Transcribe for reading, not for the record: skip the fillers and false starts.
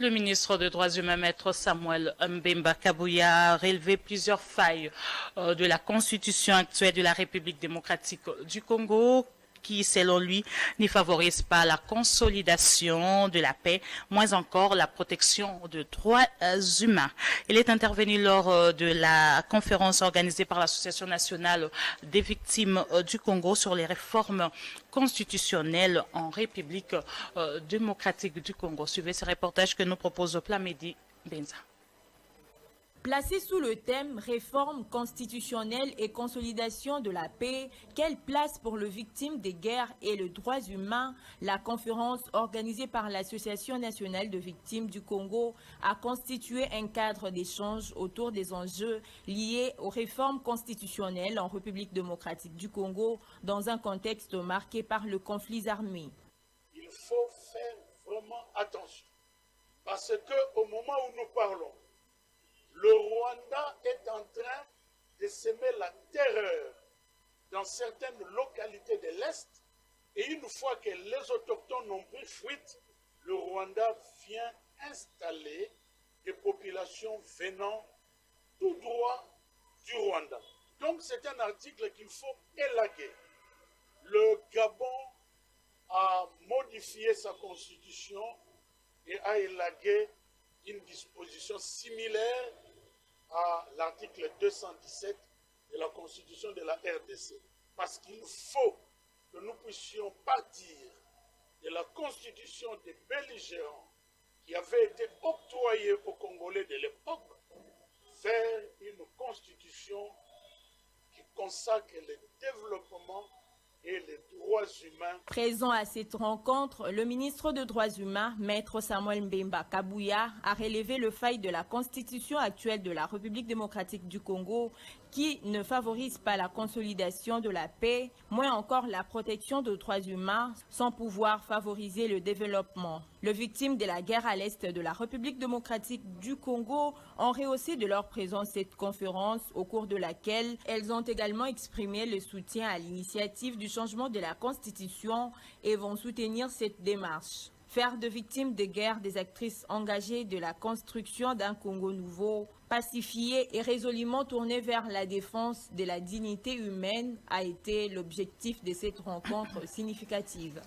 Le ministre des Droits humains, Maître Samuel Mbemba Kabouya, a relevé plusieurs failles de la constitution actuelle de la République démocratique du Congo qui, selon lui, ne favorise pas la consolidation de la paix, moins encore la protection des droits humains. Il est intervenu lors de la conférence organisée par l'Association nationale des victimes du Congo sur les réformes constitutionnelles en République démocratique du Congo. Suivez ce reportage que nous propose Plamedi Benza. Placé sous le thème « Réforme constitutionnelle et consolidation de la paix, quelle place pour les victimes des guerres et les droits humains ?» La conférence organisée par l'Association nationale de victimes du Congo a constitué un cadre d'échange autour des enjeux liés aux réformes constitutionnelles en République démocratique du Congo dans un contexte marqué par le conflit armé. Il faut faire vraiment attention parce qu'au moment où nous parlons, le Rwanda est en train de semer la terreur dans certaines localités de l'Est et une fois que les autochtones ont pris fuite, le Rwanda vient installer des populations venant tout droit du Rwanda. Donc c'est un article qu'il faut élaguer. Le Gabon a modifié sa constitution et a élagué une disposition similaire à l'article 217 de la Constitution de la RDC. Parce qu'il faut que nous puissions partir de la Constitution des belligérants qui avait été octroyée aux Congolais de l'époque vers une Constitution qui consacre le développement et les droits humains. Présent à cette rencontre, le ministre des Droits humains, Maître Samuel Mbemba Kabouya, a relevé le faille de la constitution actuelle de la République démocratique du Congo qui ne favorise pas la consolidation de la paix, moins encore la protection des droits humains, sans pouvoir favoriser le développement. Les victimes de la guerre à l'est de la République démocratique du Congo ont rehaussé de leur présence cette conférence, au cours de laquelle elles ont également exprimé le soutien à l'initiative du changement de la Constitution et vont soutenir cette démarche. Faire de victimes de guerre des actrices engagées de la construction d'un Congo nouveau, pacifié et résolument tourné vers la défense de la dignité humaine a été l'objectif de cette rencontre significative.